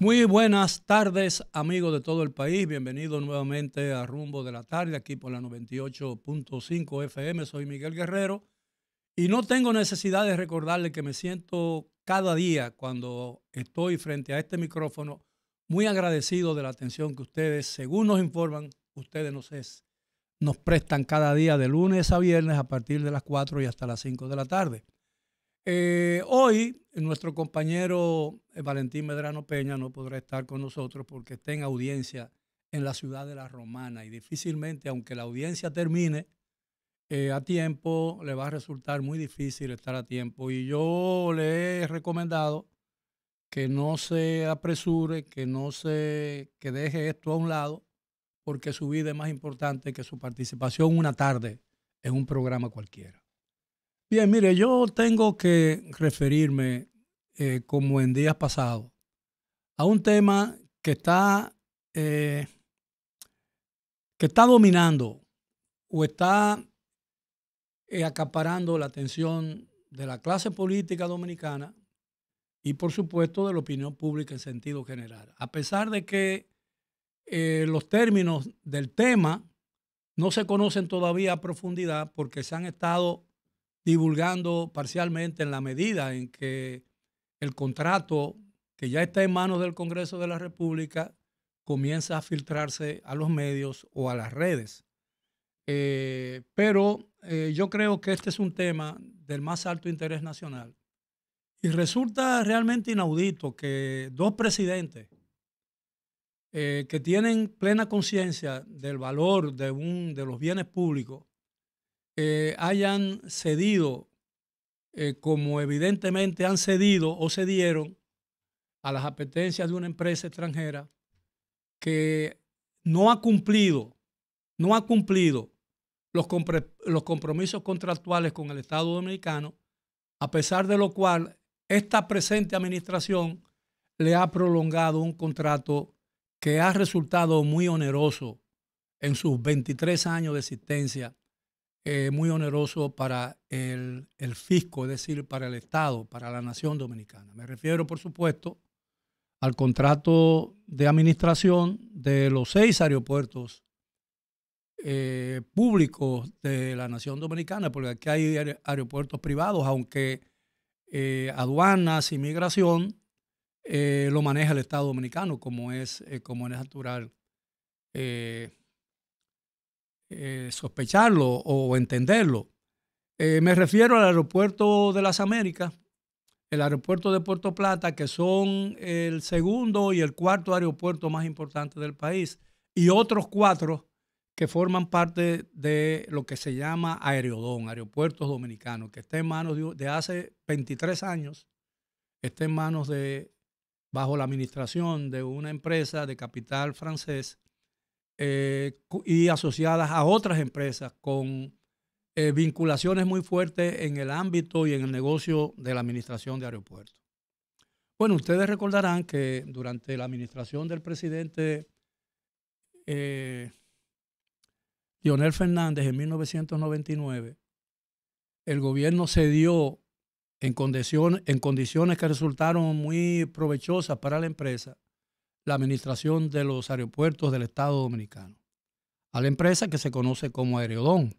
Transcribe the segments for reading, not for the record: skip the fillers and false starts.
Muy buenas tardes, amigos de todo el país. Bienvenidos nuevamente a Rumbo de la Tarde, aquí por la 98.5 FM. Soy Miguel Guerrero y no tengo necesidad de recordarle que me siento cada día cuando estoy frente a este micrófono muy agradecido de la atención que ustedes, según nos informan, ustedes nos prestan cada día de lunes a viernes a partir de las 4 y hasta las 5 de la tarde. Hoy nuestro compañero Valentín Medrano Peña no podrá estar con nosotros porque está en audiencia en la ciudad de La Romana y difícilmente, aunque la audiencia termine a tiempo, le va a resultar muy difícil estar a tiempo. Y yo le he recomendado que no se apresure, que deje esto a un lado, porque su vida es más importante que su participación una tarde en un programa cualquiera. Bien, mire, yo tengo que referirme, como en días pasados, a un tema eh, que está dominando o está acaparando la atención de la clase política dominicana y, por supuesto, de la opinión pública en sentido general. A pesar de que los términos del tema no se conocen todavía a profundidad porque se han estado divulgando parcialmente en la medida en que el contrato que ya está en manos del Congreso de la República comienza a filtrarse a los medios o a las redes. Pero yo creo que este es un tema del más alto interés nacional y resulta realmente inaudito que dos presidentes que tienen plena conciencia del valor de los bienes públicos hayan cedido, como evidentemente han cedido o cedieron a las apetencias de una empresa extranjera que no ha cumplido los compromisos contractuales con el Estado Dominicano, a pesar de lo cual esta presente administración le ha prolongado un contrato que ha resultado muy oneroso en sus 23 años de existencia, muy oneroso para el fisco, es decir, para el Estado, para la nación dominicana. Me refiero, por supuesto, al contrato de administración de los 6 aeropuertos públicos de la nación dominicana, porque aquí hay aeropuertos privados, aunque aduanas y migración lo maneja el Estado dominicano, como es natural sospecharlo o entenderlo. Me refiero al aeropuerto de las Américas, el aeropuerto de Puerto Plata, que son el segundo y el cuarto aeropuerto más importante del país, y otros 4 que forman parte de lo que se llama Aerodón, Aeropuertos Dominicanos, que está en manos de hace 23 años, está en manos bajo la administración de una empresa de capital francés y asociadas a otras empresas con vinculaciones muy fuertes en el ámbito y en el negocio de la administración de aeropuertos. Bueno, ustedes recordarán que durante la administración del presidente Leonel Fernández en 1999, el gobierno cedió en condiciones que resultaron muy provechosas para la empresa la administración de los aeropuertos del Estado Dominicano a la empresa que se conoce como Aerodón,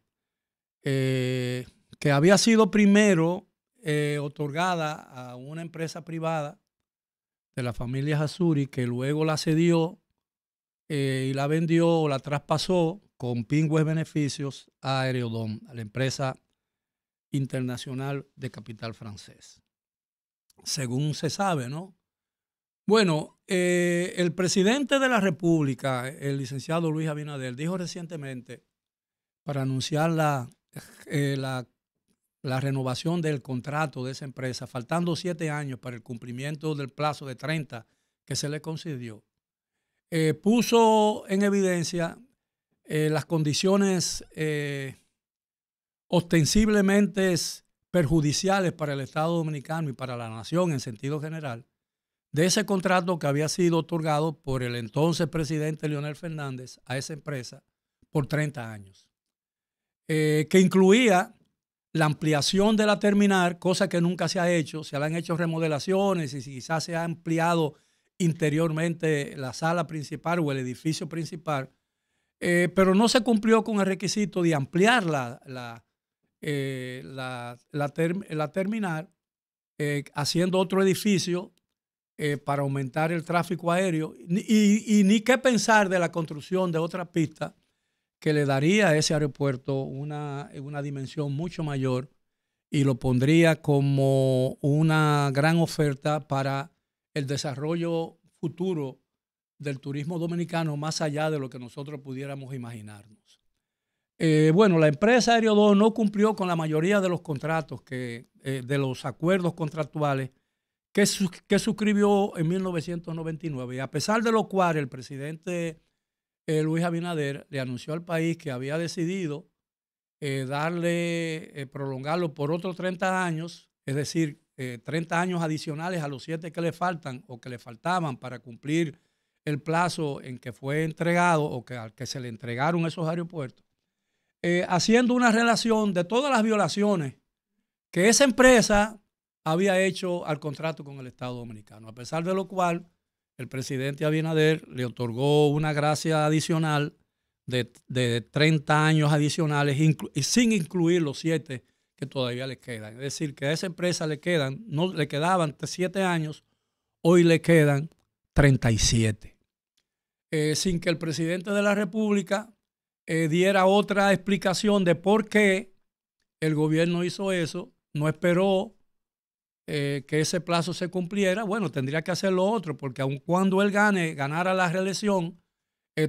que había sido primero otorgada a una empresa privada de la familia Azuri, que luego la cedió y la vendió o la traspasó con pingües beneficios a Aerodón, a la empresa internacional de capital francés. Según se sabe, ¿no? Bueno, el presidente de la República, el licenciado Luis Abinader, dijo recientemente, para anunciar la renovación del contrato de esa empresa, faltando 7 años para el cumplimiento del plazo de 30 que se le concedió, puso en evidencia las condiciones ostensiblemente perjudiciales para el Estado Dominicano y para la nación en sentido general de ese contrato que había sido otorgado por el entonces presidente Leonel Fernández a esa empresa por 30 años, que incluía la ampliación de la terminal, cosa que nunca se ha hecho. Se le han hecho remodelaciones y quizás se ha ampliado interiormente la sala principal o el edificio principal, pero no se cumplió con el requisito de ampliar la terminal, haciendo otro edificio para aumentar el tráfico aéreo y ni qué pensar de la construcción de otra pista que le daría a ese aeropuerto una dimensión mucho mayor y lo pondría como una gran oferta para el desarrollo futuro del turismo dominicano más allá de lo que nosotros pudiéramos imaginarnos. Bueno, la empresa Aéreo 2 no cumplió con la mayoría de los contratos, de los acuerdos contractuales que suscribió en 1999. Y a pesar de lo cual el presidente Luis Abinader le anunció al país que había decidido prolongarlo por otros 30 años, es decir, 30 años adicionales a los 7 que le faltan o que le faltaban para cumplir el plazo en que fue entregado o al que se le entregaron esos aeropuertos, haciendo una relación de todas las violaciones que esa empresa había hecho al contrato con el Estado Dominicano, a pesar de lo cual el presidente Abinader le otorgó una gracia adicional de 30 años adicionales sin incluir los 7 que todavía le quedan. Es decir, que a esa empresa le quedaban 7 años, hoy le quedan 37. Sin que el presidente de la República diera otra explicación de por qué el gobierno hizo eso, no esperó que ese plazo se cumpliera. Bueno, tendría que hacer lo otro, porque aun cuando él ganara la reelección,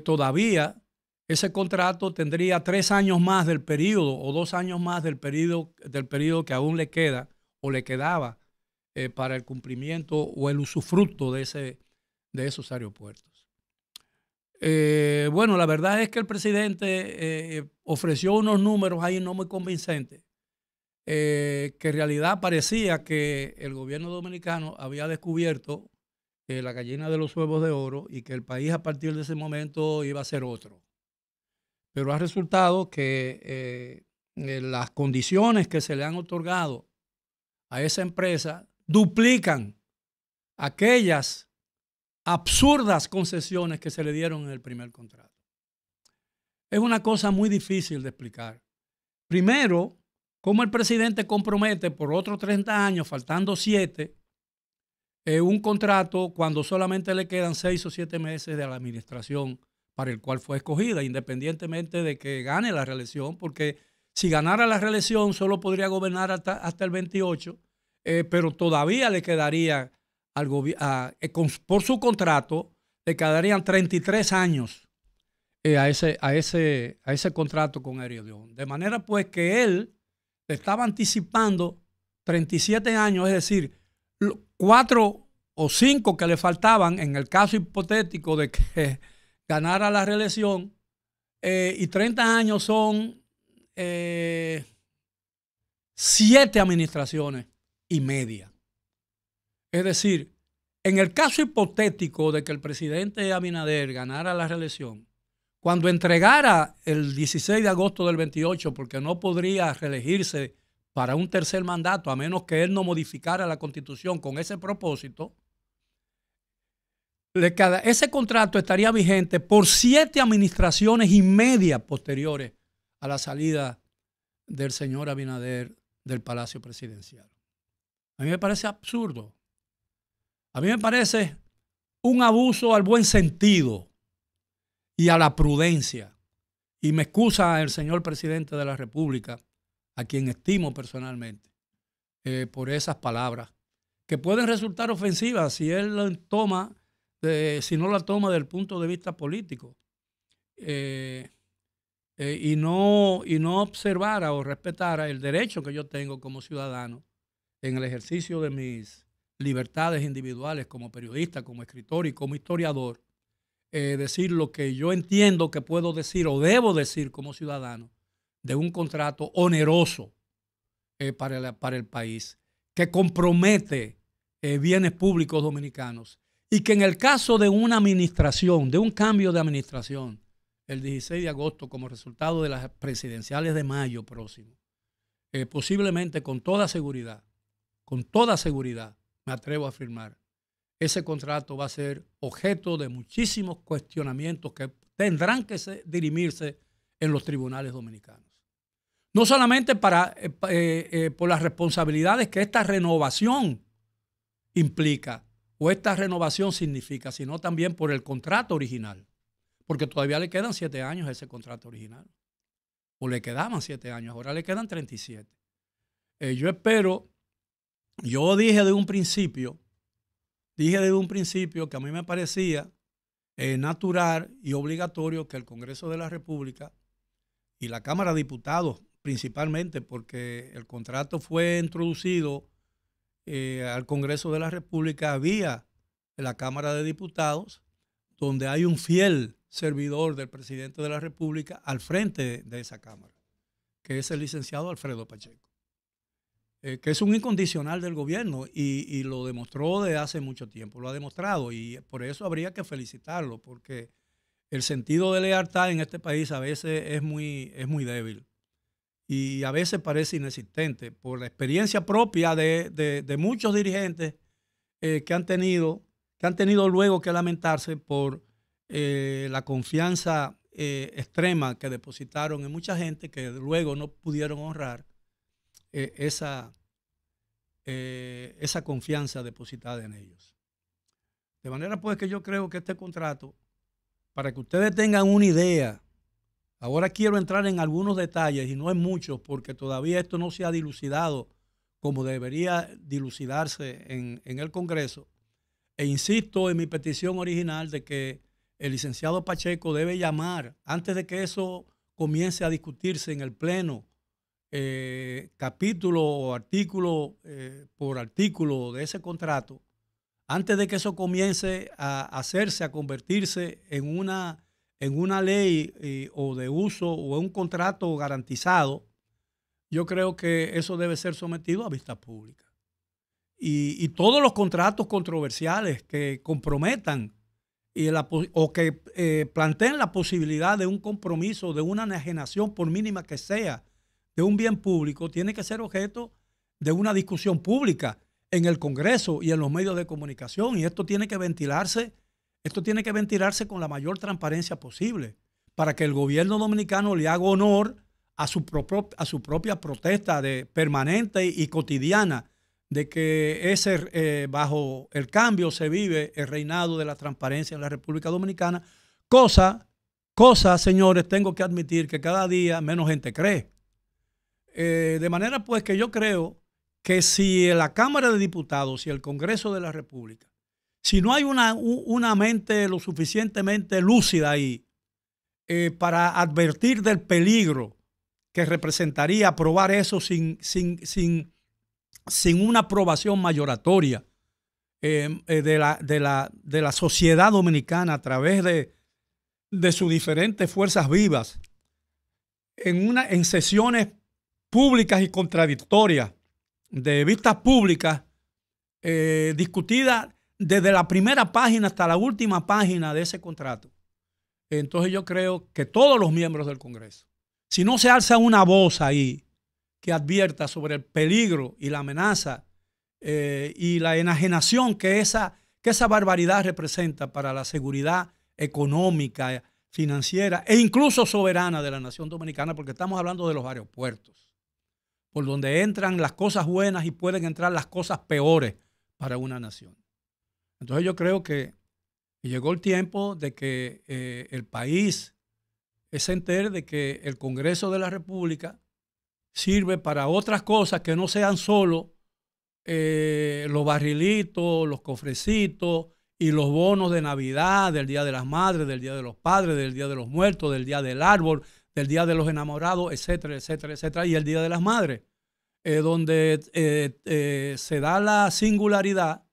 todavía ese contrato tendría 3 años más del periodo o 2 años más del periodo que aún le queda o le quedaba para el cumplimiento o el usufructo de esos aeropuertos. Bueno, la verdad es que el presidente ofreció unos números ahí no muy convincentes, que en realidad parecía que el gobierno dominicano había descubierto la gallina de los huevos de oro y que el país a partir de ese momento iba a ser otro. Pero ha resultado que las condiciones que se le han otorgado a esa empresa duplican aquellas absurdas concesiones que se le dieron en el primer contrato. Es una cosa muy difícil de explicar. Primero, cómo el presidente compromete por otros 30 años, faltando 7, un contrato cuando solamente le quedan 6 o 7 meses de la administración para el cual fue escogida, independientemente de que gane la reelección, porque si ganara la reelección solo podría gobernar hasta el 28, pero todavía le quedaría por su contrato, le quedarían 33 años a ese contrato con Aéreo 2. De manera pues que él le estaba anticipando 37 años, es decir, 4 o 5 que le faltaban en el caso hipotético de que ganara la reelección, y 30 años son 7 administraciones y media. Es decir, en el caso hipotético de que el presidente Abinader ganara la reelección, cuando entregara el 16 de agosto del 28, porque no podría reelegirse para un tercer mandato, a menos que él no modificara la Constitución con ese propósito, ese contrato estaría vigente por 7 administraciones y media posteriores a la salida del señor Abinader del Palacio Presidencial. A mí me parece absurdo. A mí me parece un abuso al buen sentido y a la prudencia. Y me excusa el señor presidente de la República, a quien estimo personalmente, por esas palabras, que pueden resultar ofensivas si él lo toma, si no la toma desde el punto de vista político, y no observara o respetara el derecho que yo tengo como ciudadano en el ejercicio de mis libertades individuales como periodista, como escritor y como historiador, decir lo que yo entiendo que puedo decir o debo decir como ciudadano de un contrato oneroso para el país, que compromete bienes públicos dominicanos y que en el caso de una administración, de un cambio de administración, el 16 de agosto como resultado de las presidenciales de mayo próximo, posiblemente con toda seguridad, me atrevo a afirmar, ese contrato va a ser objeto de muchísimos cuestionamientos que tendrán que dirimirse en los tribunales dominicanos. No solamente por las responsabilidades que esta renovación implica o esta renovación significa, sino también por el contrato original, porque todavía le quedan 7 años a ese contrato original, o le quedaban 7 años, ahora le quedan 37. Yo dije desde un principio que a mí me parecía natural y obligatorio que el Congreso de la República y la Cámara de Diputados, principalmente porque el contrato fue introducido al Congreso de la República vía la Cámara de Diputados, donde hay un fiel servidor del presidente de la República al frente de esa Cámara, que es el licenciado Alfredo Pacheco, que es un incondicional del gobierno y lo demostró desde hace mucho tiempo, lo ha demostrado, y por eso habría que felicitarlo, porque el sentido de lealtad en este país a veces es muy débil y a veces parece inexistente por la experiencia propia de muchos dirigentes que han tenido luego que lamentarse por la confianza extrema que depositaron en mucha gente que luego no pudieron honrar esa confianza depositada en ellos. De manera pues que yo creo que este contrato, para que ustedes tengan una idea, ahora quiero entrar en algunos detalles y no en muchos porque todavía esto no se ha dilucidado como debería dilucidarse en el Congreso. E insisto en mi petición original de que el licenciado Pacheco debe llamar, antes de que eso comience a discutirse en el Pleno, capítulo o artículo por artículo de ese contrato, antes de que eso comience a convertirse en una ley o de uso o en un contrato garantizado, yo creo que eso debe ser sometido a vista pública. Y todos los contratos controversiales que comprometan o que planteen la posibilidad de un compromiso, de una enajenación, por mínima que sea, de un bien público, tiene que ser objeto de una discusión pública en el Congreso y en los medios de comunicación. Y esto tiene que ventilarse con la mayor transparencia posible para que el gobierno dominicano le haga honor a su propia protesta permanente y cotidiana de que bajo el cambio se vive el reinado de la transparencia en la República Dominicana, cosa, señores, tengo que admitir que cada día menos gente cree. De manera pues que yo creo que si la Cámara de Diputados y el Congreso de la República, si no hay una mente lo suficientemente lúcida ahí para advertir del peligro que representaría aprobar eso sin una aprobación mayoritaria de la sociedad dominicana a través de sus diferentes fuerzas vivas, en sesiones públicas y contradictorias, de vistas públicas, discutidas desde la primera página hasta la última página de ese contrato. Entonces yo creo que todos los miembros del Congreso, si no se alza una voz ahí que advierta sobre el peligro y la amenaza y la enajenación que esa barbaridad representa para la seguridad económica, financiera e incluso soberana de la nación dominicana, porque estamos hablando de los aeropuertos, por donde entran las cosas buenas y pueden entrar las cosas peores para una nación. Entonces yo creo que llegó el tiempo de que el país se entere de que el Congreso de la República sirve para otras cosas que no sean solo los barrilitos, los cofrecitos y los bonos de Navidad, del Día de las Madres, del Día de los Padres, del Día de los Muertos, del Día del Árbol, del Día de los Enamorados, etcétera, etcétera, etcétera, y el Día de las Madres, donde se da la singularidad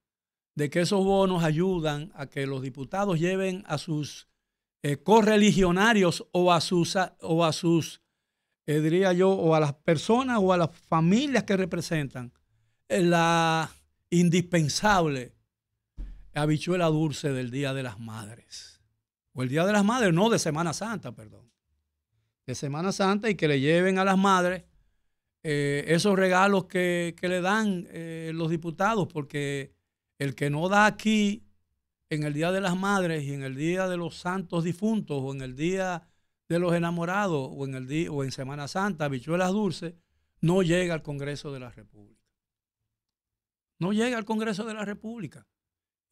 de que esos bonos ayudan a que los diputados lleven a sus correligionarios o a sus diría yo, o a las personas o a las familias que representan la indispensable habichuela dulce del Día de las Madres. O el Día de las Madres, no, de Semana Santa, perdón. De Semana Santa, y que le lleven a las madres esos regalos que le dan los diputados, porque el que no da aquí en el Día de las Madres y en el Día de los Santos Difuntos o en el Día de los Enamorados o en Semana Santa, habichuelas dulces, no llega al Congreso de la República. No llega al Congreso de la República.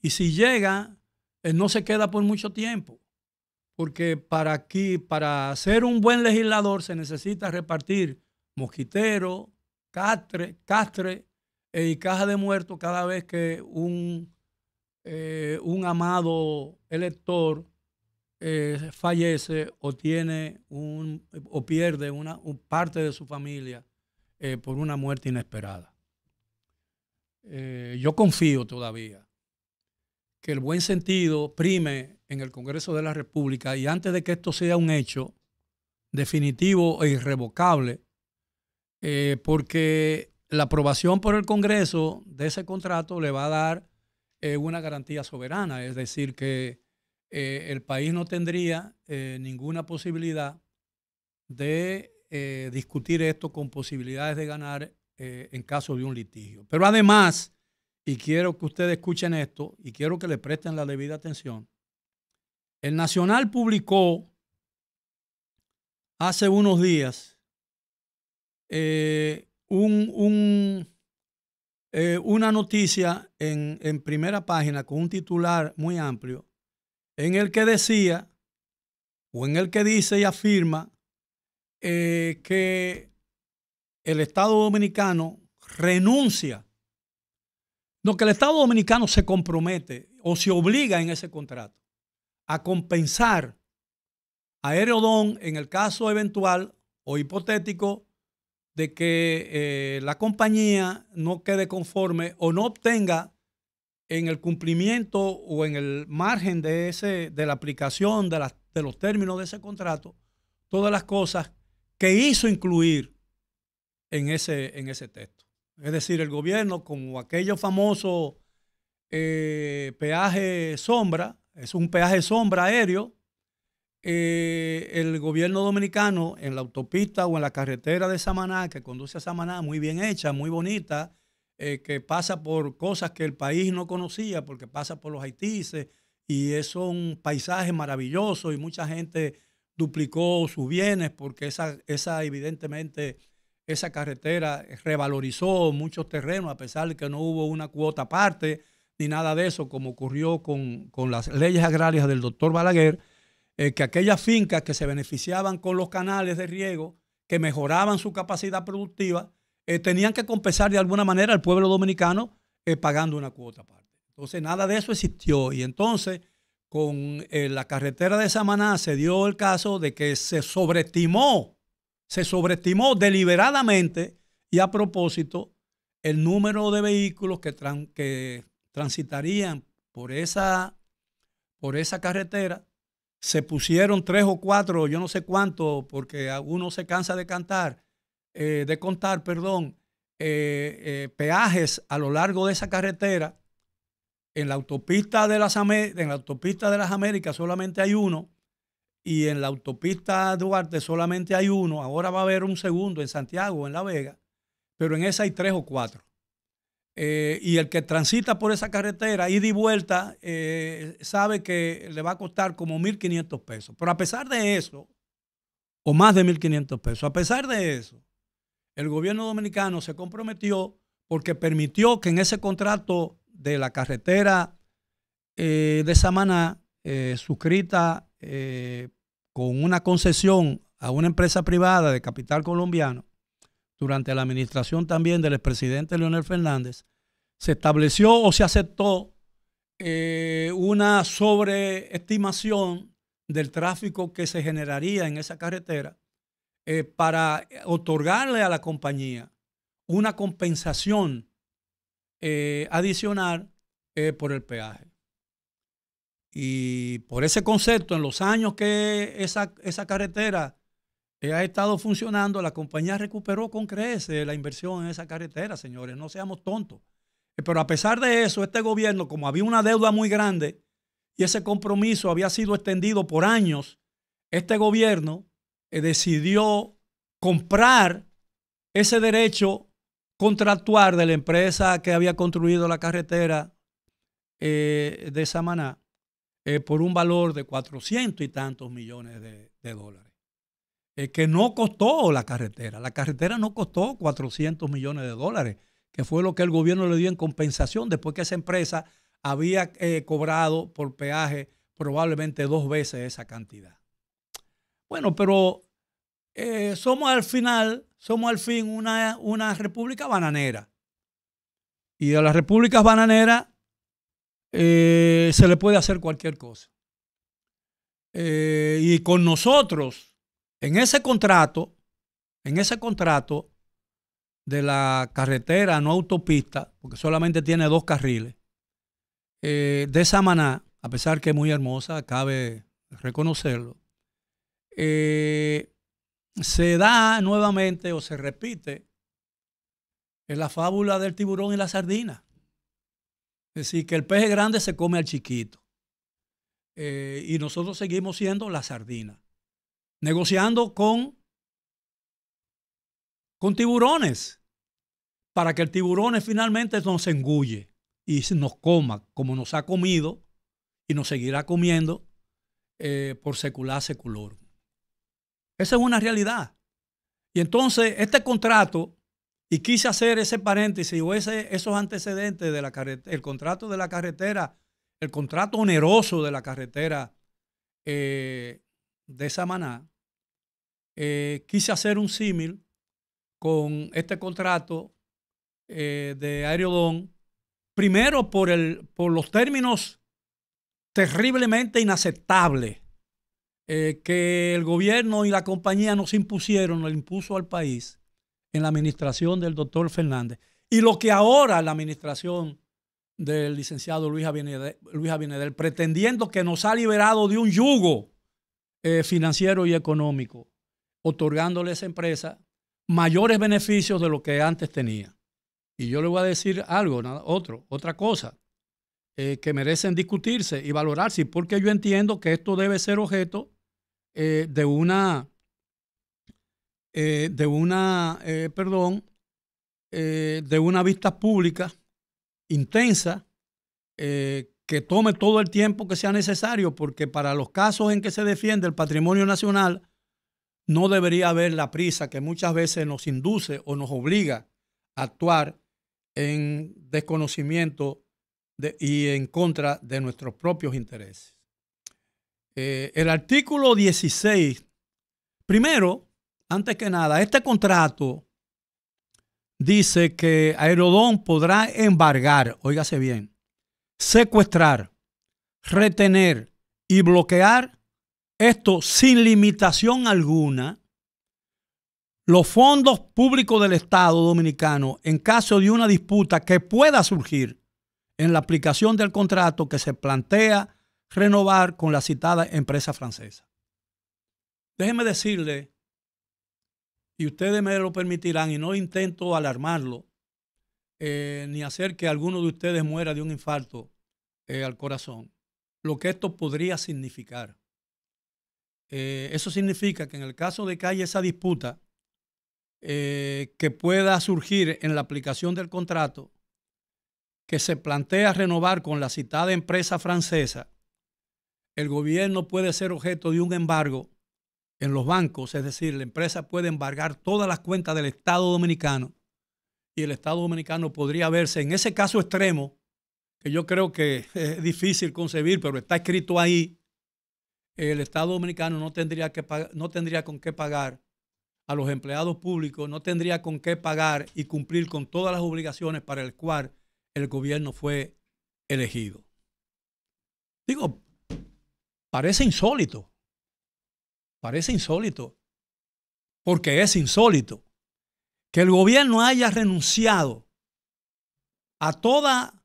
Y si llega, no se queda por mucho tiempo. Porque para ser un buen legislador se necesita repartir mosquitero, castre y caja de muertos cada vez que un amado elector fallece o pierde una parte de su familia por una muerte inesperada. Yo confío todavía que el buen sentido prime en el Congreso de la República y antes de que esto sea un hecho definitivo e irrevocable, porque la aprobación por el Congreso de ese contrato le va a dar una garantía soberana, es decir, que el país no tendría ninguna posibilidad de discutir esto con posibilidades de ganar en caso de un litigio. Pero además, y quiero que ustedes escuchen esto y quiero que le presten la debida atención, el Nacional publicó hace unos días una noticia en primera página con un titular muy amplio en el que decía o en el que dice y afirma que el Estado Dominicano renuncia, no, que el Estado Dominicano se compromete o se obliga en ese contrato a compensar a Aerodón en el caso eventual o hipotético de que la compañía no quede conforme o no obtenga en el cumplimiento o en el margen de la aplicación de los términos de ese contrato todas las cosas que hizo incluir en ese texto. Es decir, el gobierno, como aquello famoso peaje sombra, es un peaje sombra aéreo, el gobierno dominicano en la autopista o en la carretera de Samaná, que conduce a Samaná, muy bien hecha, muy bonita, que pasa por cosas que el país no conocía, porque pasa por los Haitises, y es un paisaje maravilloso, y mucha gente duplicó sus bienes, porque evidentemente, esa carretera revalorizó muchos terrenos, a pesar de que no hubo una cuota aparte, ni nada de eso, como ocurrió con las leyes agrarias del doctor Balaguer, que aquellas fincas que se beneficiaban con los canales de riego, que mejoraban su capacidad productiva, tenían que compensar de alguna manera al pueblo dominicano pagando una cuota aparte. Entonces, nada de eso existió. Y entonces, con la carretera de Samaná se dio el caso de que se sobreestimó deliberadamente y a propósito el número de vehículos que transitarían por esa carretera. Se pusieron 3 o 4, yo no sé cuánto, porque uno se cansa de contar, peajes a lo largo de esa carretera. En la autopista de las Américas solamente hay uno, y en la autopista Duarte solamente hay uno. Ahora va a haber un segundo en Santiago, en La Vega, pero en esa hay 3 o 4. Y el que transita por esa carretera, ida y vuelta, sabe que le va a costar como 1.500 pesos. Pero a pesar de eso, o más de 1.500 pesos, a pesar de eso, el gobierno dominicano se comprometió porque permitió que en ese contrato de la carretera de Samaná, suscrita con una concesión a una empresa privada de capital colombiano, durante la administración también del expresidente Leonel Fernández, se estableció o se aceptó una sobreestimación del tráfico que se generaría en esa carretera para otorgarle a la compañía una compensación adicional por el peaje. Y por ese concepto, en los años que esa carretera ha estado funcionando, la compañía recuperó con creces la inversión en esa carretera, señores, no seamos tontos. Pero a pesar de eso, este gobierno, como había una deuda muy grande y ese compromiso había sido extendido por años, este gobierno decidió comprar ese derecho contractual de la empresa que había construido la carretera de Samaná por un valor de 400 y tantos millones de dólares. Que no costó la carretera. La carretera no costó 400 millones de dólares, que fue lo que el gobierno le dio en compensación después que esa empresa había cobrado por peaje probablemente 2 veces esa cantidad. Bueno, pero somos al fin una república bananera. Y a las repúblicas bananeras se le puede hacer cualquier cosa. Y con nosotros, en ese contrato de la carretera no autopista, porque solamente tiene 2 carriles, de Samaná, a pesar que es muy hermosa, cabe reconocerlo, se da nuevamente o se repite en la fábula del tiburón y la sardina. Es decir, que el pez grande se come al chiquito. Y nosotros seguimos siendo la sardina, negociando con tiburones, para que el tiburón finalmente nos engulle y nos coma, como nos ha comido y nos seguirá comiendo por secular seculorum. Esa es una realidad. Y entonces este contrato, y quise hacer ese paréntesis o esos antecedentes de la carretera, el contrato de la carretera, el contrato oneroso de la carretera de Samaná, quise hacer un símil con este contrato de Aerodón, primero por los términos terriblemente inaceptables que el gobierno y la compañía nos impusieron, nos impuso al país en la administración del doctor Fernández, y lo que ahora la administración del licenciado Luis Abinadel, pretendiendo que nos ha liberado de un yugo financiero y económico, otorgándole a esa empresa mayores beneficios de lo que antes tenía. Y yo le voy a decir algo, otra cosa, que merecen discutirse y valorarse, porque yo entiendo que esto debe ser objeto de una vista pública intensa, que tome todo el tiempo que sea necesario, porque para los casos en que se defiende el patrimonio nacional no debería haber la prisa que muchas veces nos induce o nos obliga a actuar en desconocimiento y en contra de nuestros propios intereses. El artículo 16, primero, antes que nada, este contrato dice que Aerodón podrá embargar, óigase bien, secuestrar, retener y bloquear, esto sin limitación alguna, los fondos públicos del Estado Dominicano en caso de una disputa que pueda surgir en la aplicación del contrato que se plantea renovar con la citada empresa francesa. Déjenme decirle, y ustedes me lo permitirán, y no intento alarmarlo, ni hacer que alguno de ustedes muera de un infarto al corazón, lo que esto podría significar. Eso significa que en el caso de que haya esa disputa que pueda surgir en la aplicación del contrato, que se plantea renovar con la citada empresa francesa, el gobierno puede ser objeto de un embargo en los bancos, es decir, la empresa puede embargar todas las cuentas del Estado Dominicano y el Estado Dominicano podría verse en ese caso extremo, que yo creo que es difícil concebir, pero está escrito ahí. El Estado Dominicano no tendría con qué pagar a los empleados públicos, no tendría con qué pagar y cumplir con todas las obligaciones para el cual el gobierno fue elegido. Digo, parece insólito, porque es insólito que el gobierno haya renunciado a toda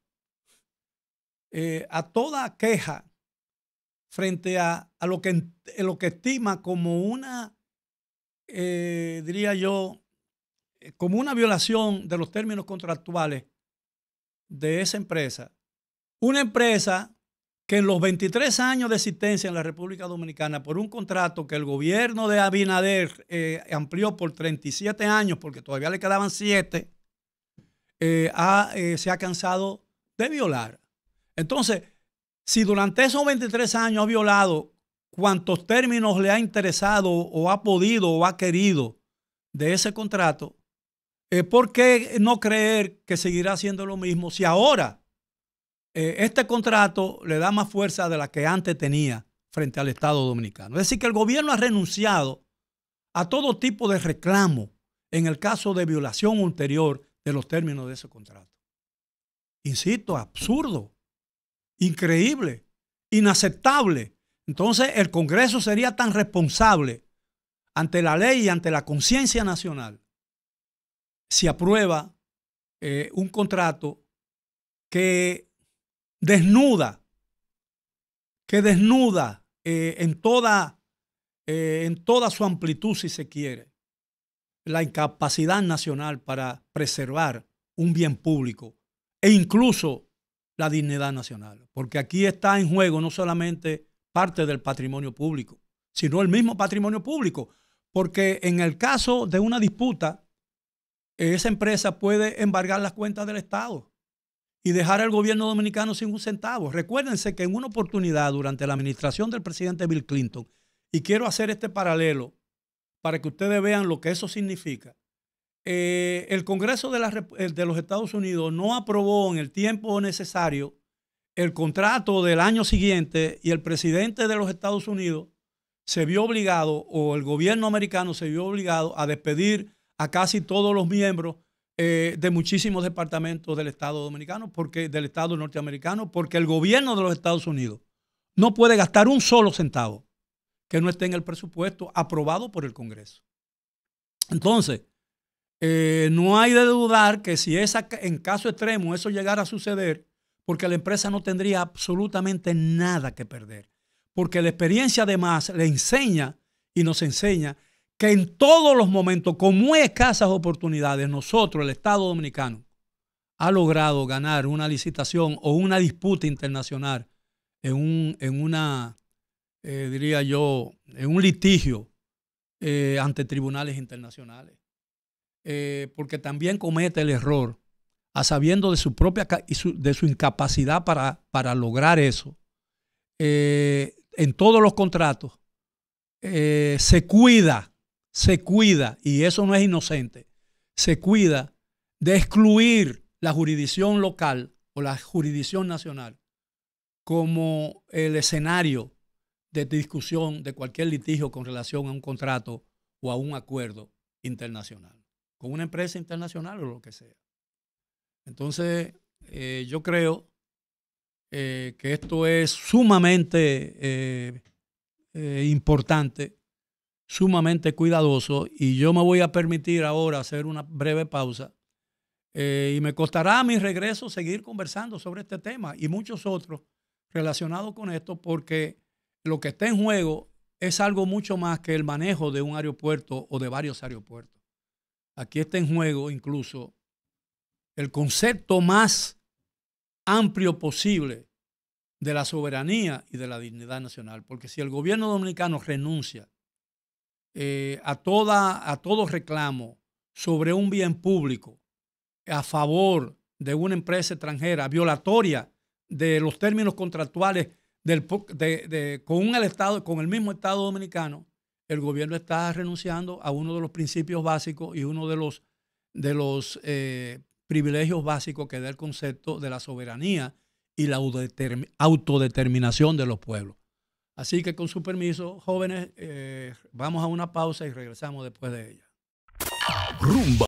queja frente a lo que estima como una, diría yo, como una violación de los términos contractuales de esa empresa. Una empresa que en los 23 años de existencia en la República Dominicana, por un contrato que el gobierno de Abinader amplió por 37 años, porque todavía le quedaban 7, se ha cansado de violar. Entonces, si durante esos 23 años ha violado cuantos términos le ha interesado o ha podido o ha querido de ese contrato, ¿por qué no creer que seguirá haciendo lo mismo si ahora este contrato le da más fuerza de la que antes tenía frente al Estado dominicano? Es decir, que el gobierno ha renunciado a todo tipo de reclamo en el caso de violación ulterior de los términos de ese contrato. Insisto, absurdo, increíble, inaceptable. Entonces, el Congreso sería tan responsable ante la ley y ante la conciencia nacional si aprueba un contrato que desnuda en toda su amplitud, si se quiere, la incapacidad nacional para preservar un bien público e incluso la dignidad nacional. Porque aquí está en juego no solamente parte del patrimonio público, sino el mismo patrimonio público. Porque en el caso de una disputa, esa empresa puede embargar las cuentas del Estado y dejar al gobierno dominicano sin un centavo. Recuérdense que en una oportunidad durante la administración del presidente Bill Clinton, y quiero hacer este paralelo para que ustedes vean lo que eso significa, el Congreso de los Estados Unidos no aprobó en el tiempo necesario el contrato del año siguiente y el presidente de los Estados Unidos se vio obligado, o el gobierno americano se vio obligado a despedir a casi todos los miembros de muchísimos departamentos del Estado dominicano, del Estado norteamericano, porque el gobierno de los Estados Unidos no puede gastar un solo centavo que no esté en el presupuesto aprobado por el Congreso. Entonces, no hay de dudar que si en caso extremo eso llegara a suceder, porque la empresa no tendría absolutamente nada que perder. Porque la experiencia además le enseña y nos enseña que en todos los momentos, con muy escasas oportunidades, nosotros, el Estado dominicano, ha logrado ganar una licitación o una disputa internacional diría yo, en un litigio ante tribunales internacionales. Porque también comete el error, a sabiendo de su propia de su incapacidad para lograr eso. En todos los contratos se cuida, y eso no es inocente, se cuida de excluir la jurisdicción local o la jurisdicción nacional como el escenario de discusión de cualquier litigio con relación a un contrato o a un acuerdo internacional, con una empresa internacional o lo que sea. Entonces, yo creo que esto es sumamente importante, sumamente cuidadoso, y yo me voy a permitir ahora hacer una breve pausa y me costará a mi regreso seguir conversando sobre este tema y muchos otros relacionados con esto, porque lo que está en juego es algo mucho más que el manejo de un aeropuerto o de varios aeropuertos. Aquí está en juego incluso el concepto más amplio posible de la soberanía y de la dignidad nacional. Porque si el gobierno dominicano renuncia a todo reclamo sobre un bien público a favor de una empresa extranjera, violatoria de los términos contractuales con el mismo Estado dominicano, el gobierno está renunciando a uno de los principios básicos y uno de los privilegios básicos que da el concepto de la soberanía y la autodeterminación de los pueblos. Así que con su permiso, jóvenes, vamos a una pausa y regresamos después de ella. Rumba.